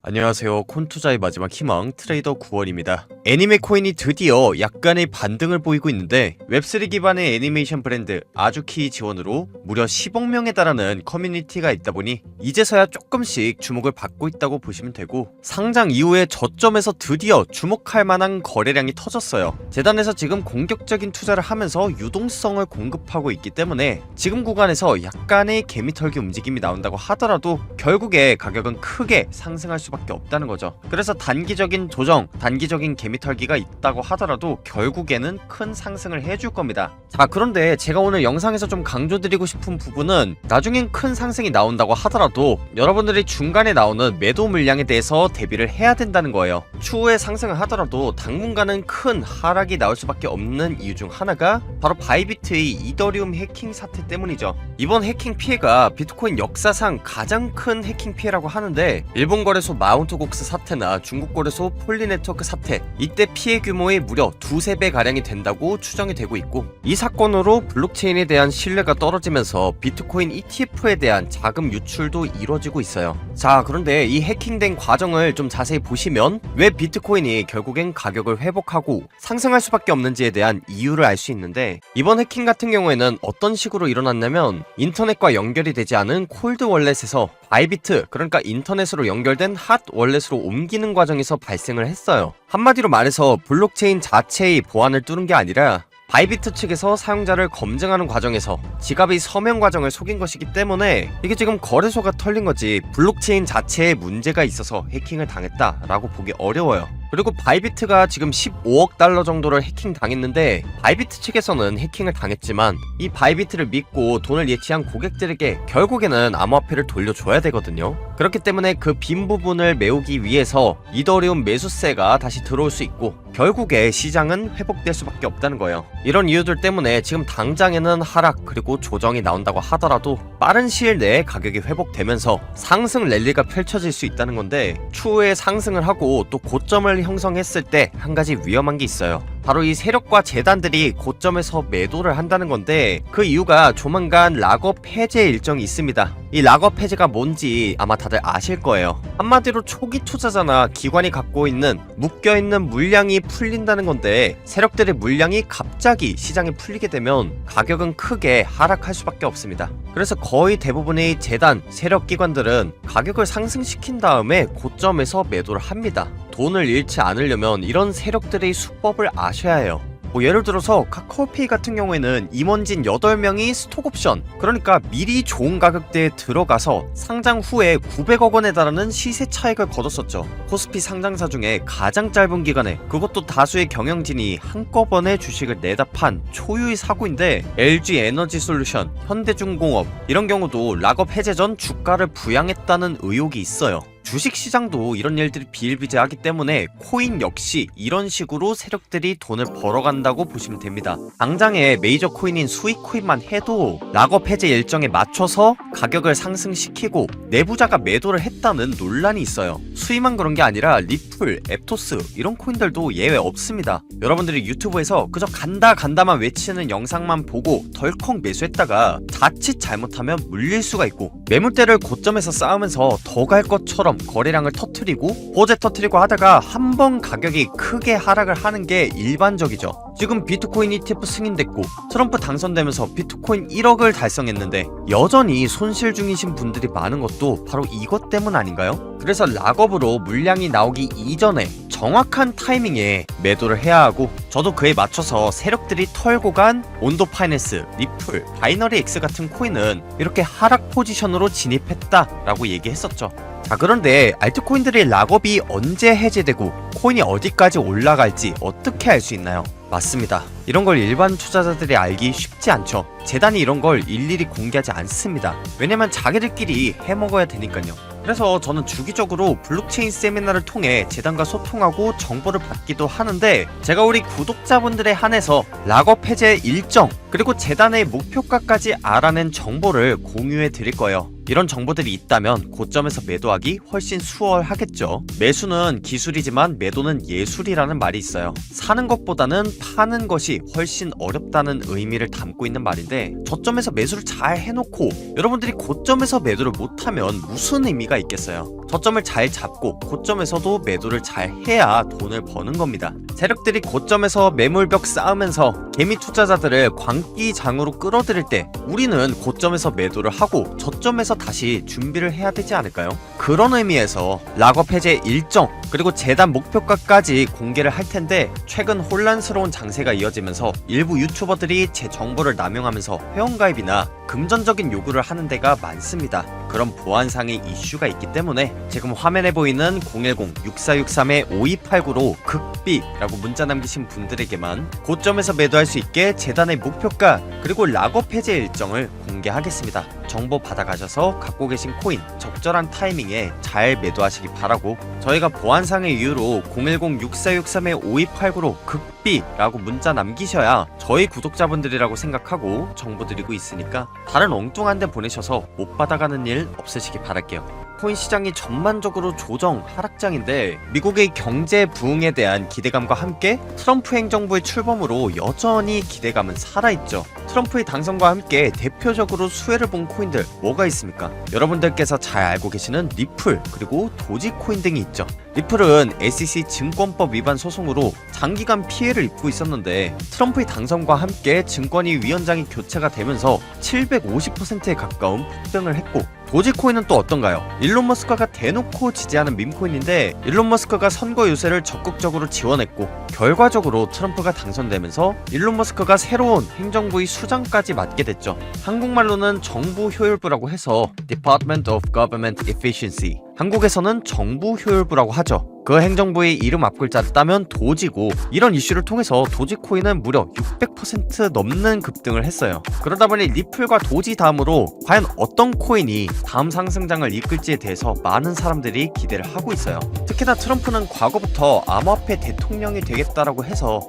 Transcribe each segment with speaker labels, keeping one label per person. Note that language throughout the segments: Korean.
Speaker 1: 안녕하세요. 콘투자의 마지막 희망 트레이더 9월입니다. 애니메 코인이 드디어 약간의 반등을 보이고 있는데 웹3 기반의 애니메이션 브랜드 아주키 지원으로 무려 10억 명에 달하는 커뮤니티가 있다 보니 이제서야 조금씩 주목을 받고 있다고 보시면 되고, 상장 이후에 저점에서 드디어 주목할 만한 거래량이 터졌어요. 재단에서 지금 공격적인 투자를 하면서 유동성을 공급하고 있기 때문에 지금 구간에서 약간의 개미털기 움직임이 나온다고 하더라도 결국에 가격은 크게 상승할 수밖에 없다는 거죠. 그래서 단기적인 조정, 단기적인 개미털기가 있다고 하더라도 결국에는 큰 상승을 해줄 겁니다. 자, 그런데 제가 오늘 영상에서 좀 강조드리고 싶은 부분은 나중엔 큰 상승이 나온다고 하더라도 여러분들이 중간에 나오는 매도 물량에 대해서 대비를 해야 된다는 거예요. 추후에 상승을 하더라도 당분간은 큰 하락이 나올 수밖에 없는 이유 중 하나가 바로 바이비트의 이더리움 해킹 사태 때문이죠. 이번 해킹 피해가 비트코인 역사상 가장 큰 해킹 피해라고 하는데, 일본 거래소 마운트곡스 사태나 중국 거래소 폴리네트워크 사태, 이때 피해 규모의 무려 2~3배 가량이 된다고 추정이 되고 있고, 이 사건으로 블록체인에 대한 신뢰가 떨어지면서 비트코인 ETF에 대한 자금 유출도 이루어지고 있어요. 자, 그런데 이 해킹된 과정을 좀 자세히 보시면 왜 비트코인이 결국엔 가격을 회복하고 상승할 수밖에 없는지에 대한 이유를 알 수 있는데, 이번 해킹 같은 경우에는 어떤 식으로 일어났냐면 인터넷과 연결이 되지 않은 콜드 월렛에서 바이비트, 그러니까 인터넷으로 연결된 핫 월렛으로 옮기는 과정에서 발생을 했어요. 한마디로 말해서 블록체인 자체의 보안을 뚫은 게 아니라 바이비트 측에서 사용자를 검증하는 과정에서 지갑의 서명 과정을 속인 것이기 때문에 이게 지금 거래소가 털린 거지 블록체인 자체에 문제가 있어서 해킹을 당했다라고 보기 어려워요. 그리고 바이비트가 지금 15억 달러 정도를 해킹 당했는데, 바이비트 측에서는 해킹을 당했지만 이 바이비트를 믿고 돈을 예치한 고객들에게 결국에는 암호화폐를 돌려줘야 되거든요. 그렇기 때문에 그 빈 부분을 메우기 위해서 이더리움 매수세가 다시 들어올 수 있고 결국에 시장은 회복될 수밖에 없다는 거예요. 이런 이유들 때문에 지금 당장에는 하락 그리고 조정이 나온다고 하더라도 빠른 시일 내에 가격이 회복되면서 상승 랠리가 펼쳐질 수 있다는 건데, 추후에 상승을 하고 또 고점을 형성했을 때 한 가지 위험한 게 있어요. 바로 이 세력과 재단들이 고점에서 매도를 한다는 건데, 그 이유가 조만간 락업 해제 일정이 있습니다. 이 락업 해제가 뭔지 아마 다들 아실 거예요. 한마디로 초기 투자자나 기관이 갖고 있는 묶여있는 물량이 풀린다는 건데, 세력들의 물량이 갑자기 시장에 풀리게 되면 가격은 크게 하락할 수밖에 없습니다. 그래서 거의 대부분의 재단, 세력기관들은 가격을 상승시킨 다음에 고점에서 매도를 합니다. 돈을 잃지 않으려면 이런 세력들의 수법을 아셔야 해요. 예를 들어서 카카오페이 같은 경우에는 임원진 8명이 스톡옵션, 그러니까 미리 좋은 가격대에 들어가서 상장 후에 900억 원에 달하는 시세 차익을 거뒀었죠. 코스피 상장사 중에 가장 짧은 기간에, 그것도 다수의 경영진이 한꺼번에 주식을 내다 판 초유의 사고인데, LG에너지솔루션, 현대중공업 이런 경우도 락업 해제 전 주가를 부양했다는 의혹이 있어요. 주식시장도 이런 일들이 비일비재하기 때문에 코인 역시 이런 식으로 세력들이 돈을 벌어간다고 보시면 됩니다. 당장에 메이저 코인인 수익 코인만 해도 락업 해제 일정에 맞춰서 가격을 상승시키고 내부자가 매도를 했다는 논란이 있어요. 수익만 그런 게 아니라 리플, 앱토스 이런 코인들도 예외 없습니다. 여러분들이 유튜브에서 그저 간다만 외치는 영상만 보고 덜컥 매수했다가 자칫 잘못하면 물릴 수가 있고, 매물대를 고점에서 쌓으면서 더 갈 것처럼 거래량을 터트리고 호재 터트리고 하다가 한번 가격이 크게 하락을 하는 게 일반적이죠. 지금 비트코인 ETF 승인됐고 트럼프 당선되면서 비트코인 1억을 달성했는데 여전히 손실 중이신 분들이 많은 것도 바로 이것 때문 아닌가요? 그래서 락업으로 물량이 나오기 이전에 정확한 타이밍에 매도를 해야 하고, 저도 그에 맞춰서 세력들이 털고 간 온도 파이낸스, 리플, 바이너리 X 같은 코인은 이렇게 하락 포지션으로 진입했다라고 얘기했었죠. 자, 그런데 알트코인들의 락업이 언제 해제되고 코인이 어디까지 올라갈지 어떻게 알 수 있나요? 맞습니다. 이런 걸 일반 투자자들이 알기 쉽지 않죠. 재단이 이런 걸 일일이 공개하지 않습니다. 왜냐면 자기들끼리 해먹어야 되니까요. 그래서 저는 주기적으로 블록체인 세미나를 통해 재단과 소통하고 정보를 받기도 하는데, 제가 우리 구독자분들에 한해서 락업 해제 일정 그리고 재단의 목표가까지 알아낸 정보를 공유해 드릴 거예요. 이런 정보들이 있다면 고점에서 매도하기 훨씬 수월하겠죠. 매수는 기술이지만 매도는 예술이라는 말이 있어요. 사는 것보다는 파는 것이 훨씬 어렵다는 의미를 담고 있는 말인데, 저점에서 매수를 잘 해놓고 여러분들이 고점에서 매도를 못하면 무슨 의미가 있겠어요. 저점을 잘 잡고 고점에서도 매도를 잘 해야 돈을 버는 겁니다. 세력들이 고점에서 매물벽 쌓으면서 개미 투자자들을 광기장으로 끌어들일 때 우리는 고점에서 매도를 하고 저점에서 다시 준비를 해야 되지 않을까요? 그런 의미에서 락업 해제 일정 그리고 재단 목표가까지 공개를 할 텐데, 최근 혼란스러운 장세가 이어지면서 일부 유튜버들이 제 정보를 남용하면서 회원가입이나 금전적인 요구를 하는 데가 많습니다. 그런 보안상의 이슈가 있기 때문에 지금 화면에 보이는 010-6463-5289로 극비라고 문자 남기신 분들에게만 고점에서 매도할 수 있게 재단의 목표가 그리고 락업 해제 일정을 공개하겠습니다. 정보 받아가셔서 갖고 계신 코인 적절한 타이밍에 잘 매도하시기 바라고, 저희가 보안상의 이유로 010-6463-5289로 극비라고 문자 남기셔야 저희 구독자분들이라고 생각하고 정보 드리고 있으니까 다른 엉뚱한 데 보내셔서 못 받아가는 일 없으시기 바랄게요. 코인 시장이 전반적으로 조정 하락장인데, 미국의 경제 부흥에 대한 기대감과 함께 트럼프 행정부의 출범으로 여전히 기대감은 살아있죠. 트럼프의 당선과 함께 대표적으로 수혜를 본 코인들 뭐가 있습니까? 여러분들께서 잘 알고 계시는 리플 그리고 도지코인 등이 있죠. 리플은 SEC 증권법 위반 소송으로 장기간 피해를 입고 있었는데, 트럼프의 당선과 함께 증권위 위원장이 교체가 되면서 750%에 가까운 폭등을 했고, 도지코인은 또 어떤가요? 일론 머스크가 대놓고 지지하는 밈코인인데, 일론 머스크가 선거 유세를 적극적으로 지원했고 결과적으로 트럼프가 당선되면서 일론 머스크가 새로운 행정부의 수장까지 맡게 됐죠. 한국말로는 정부 효율부라고 해서 Department of Government Efficiency, 한국에서는 정부 효율부라고 하죠. 그 행정부의 이름 앞글자를 따면 도지고, 이런 이슈를 통해서 도지코인은 무려 600% 넘는 급등을 했어요. 그러다 보니 리플과 도지 다음으로 과연 어떤 코인이 다음 상승장을 이끌지에 대해서 많은 사람들이 기대를 하고 있어요. 특히나 트럼프는 과거부터 암호화폐 대통령이 되겠다라고 해서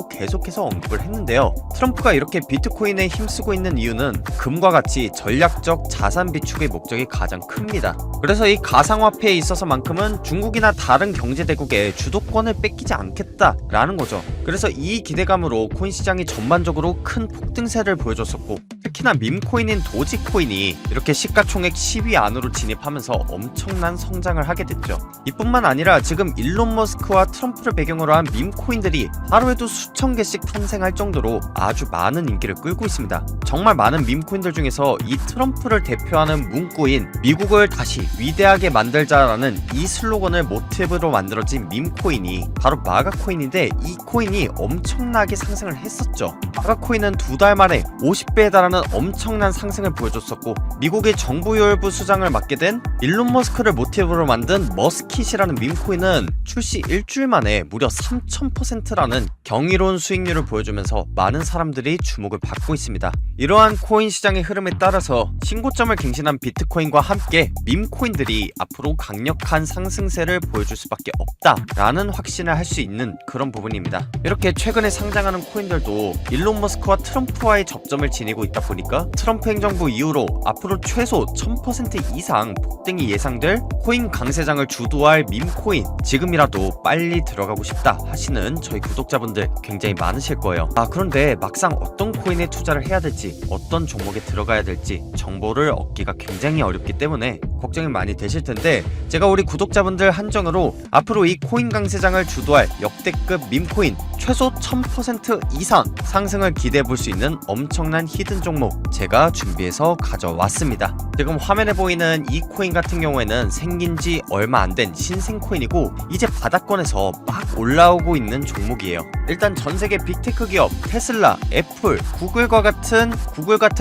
Speaker 1: 계속해서 언급을 했는데요. 트럼프가 이렇게 비트코인에 힘쓰고 있는 이유는 금과 같이 전략적 자산 비축의 목적이 가장 큽니다. 그래서 이 가상화폐에 있어서만큼은 중국이나 다른 경제대국의 주도권을 뺏기지 않겠다라는 거죠. 그래서 이 기대감으로 코인 시장이 전반적으로 큰 폭등세를 보여줬었고, 특히나 밈코인인 도지코인이 이렇게 시가총액 10위 안으로 진입하면서 엄청난 성장을 하게 됐죠. 이뿐만 아니라 지금 일론 머스크와 트럼프를 배경으로 한 밈코인들이 하루에도 수천 개씩 탄생할 정도로 아주 많은 인기를 끌고 있습니다. 정말 많은 밈코인들 중에서 이 트럼프를 대표하는 문구인 미국을 다시 위대하게 만들자라는 이 슬로건을 모티브로 만들어진 밈코인이 바로 마가코인인데, 이 코인이 엄청나게 상승을 했었죠. 마가코인은 2달 만에 50배에 달하는 엄청난 상승을 보여줬었고, 미국의 정부효율부 수장을 맡게 된 일론 머스크를 모티브로 만든 머스킷이라는 밈코인은 출시 일주일 만에 무려 3000%라는 경이로운 수익률을 보여주면서 많은 사람들이 주목을 받고 있습니다. 이러한 코인 시장의 흐름에 따라서 신고점을 갱신한 비트코인과 함께 밈코인들이 앞으로 강력한 상승세를 보여줄 수밖에 없다라는 확신을 할 수 있는 그런 부분입니다. 이렇게 최근에 상장하는 코인들도 일론 머스크와 트럼프와의 접점을 지니고 있다 보니까 트럼프 행정부 이후로 앞으로 최소 1000% 이상 폭등이 예상될 코인 강세장을 주도할 밈코인, 지금이라도 빨리 들어가고 싶다 하시는 저희 구독자분들 굉장히 많으실 거예요. 그런데 막상 어떤 코인에 투자를 해야 될지, 어떤 종목에 들어가야 될지 정보를 얻기가 굉장히 어렵기 때문에 걱정이 많이 되실 텐데, 제가 우리 구독자분들 한정으로 앞으로 이 코인 강세장을 주도할 역대급 밈코인 최소 1000% 이상 상승을 기대해 볼 수 있는 엄청난 히든 종목 제가 준비해서 가져왔습니다. 지금 화면에 보이는 이 코인 같은 경우에는 생긴 지 얼마 안 된 신생 코인이고, 이제 바닥권에서 막 올라오고 있는 종목이에요. 일단 전세계 빅테크 기업 테슬라, 애플, 구글 같은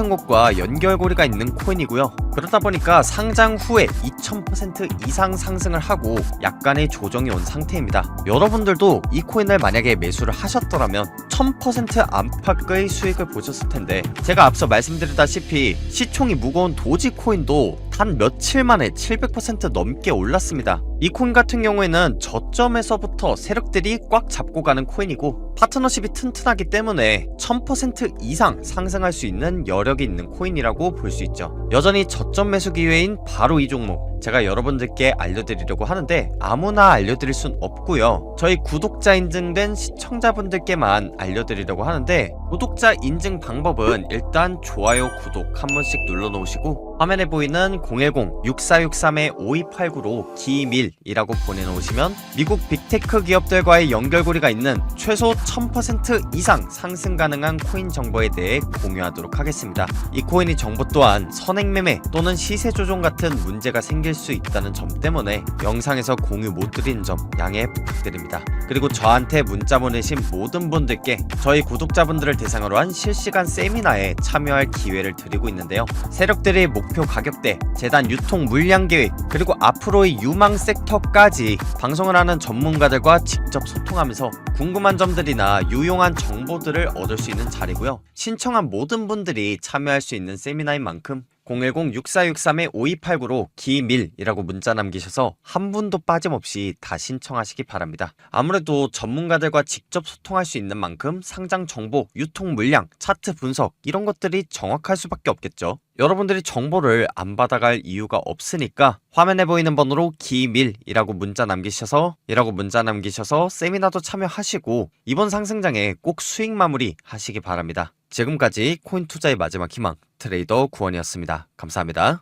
Speaker 1: 곳과 연결고리가 있는 코인이고요. 그러다 보니까 상장 후에 2000% 이상 상승을 하고 약간의 조정이 온 상태입니다. 여러분들도 이 코인을 만약에 매수를 하셨더라면 1000% 안팎의 수익을 보셨을 텐데, 제가 앞서 말씀드렸다시피 시총이 무거운 도지코인도 단 며칠 만에 700% 넘게 올랐습니다. 이 코인 같은 경우에는 저점에서부터 세력들이 꽉 잡고 가는 코인이고, 파트너십이 튼튼하기 때문에 1000% 이상 상승할 수 있는 여력이 있는 코인이라고 볼 수 있죠. 여전히 저점 매수 기회인 바로 이 종목 제가 여러분들께 알려드리려고 하는데 아무나 알려드릴 순 없고요. 저희 구독자 인증된 시청자분들께만 알려드리려고 하는데, 구독자 인증 방법은 일단 좋아요, 구독 한 번씩 눌러놓으시고 화면에 보이는 010-6463-5289로 기밀이라고 보내놓으시면 미국 빅테크 기업들과의 연결고리가 있는 최소 1000% 이상 상승 가능한 코인 정보에 대해 공유하도록 하겠습니다. 이 코인의 정보 또한 선행매매 또는 시세 조종 같은 문제가 생길 수 있다는 점 때문에 영상에서 공유 못 드리는 점 양해 부탁드립니다. 그리고 저한테 문자 보내신 모든 분들께 저희 구독자분들을 대상으로 한 실시간 세미나에 참여할 기회를 드리고 있는데요. 세력들의 목표 가격대, 재단 유통 물량 계획, 그리고 앞으로의 유망 섹터까지 방송을 하는 전문가들과 직접 소통하면서 궁금한 점들이나 유용한 정보들을 얻을 수 있는 자리고요. 신청한 모든 분들이 참여할 수 있는 세미나인 만큼 010-6463-5289로 기밀이라고 문자 남기셔서 한 분도 빠짐없이 다 신청하시기 바랍니다. 아무래도 전문가들과 직접 소통할 수 있는 만큼 상장 정보, 유통 물량, 차트 분석 이런 것들이 정확할 수밖에 없겠죠. 여러분들이 정보를 안 받아갈 이유가 없으니까 화면에 보이는 번호로 기밀이라고 문자 남기셔서 세미나도 참여하시고 이번 상승장에 꼭 수익 마무리 하시기 바랍니다. 지금까지 코인 투자의 마지막 희망 트레이더 구원이었습니다. 감사합니다.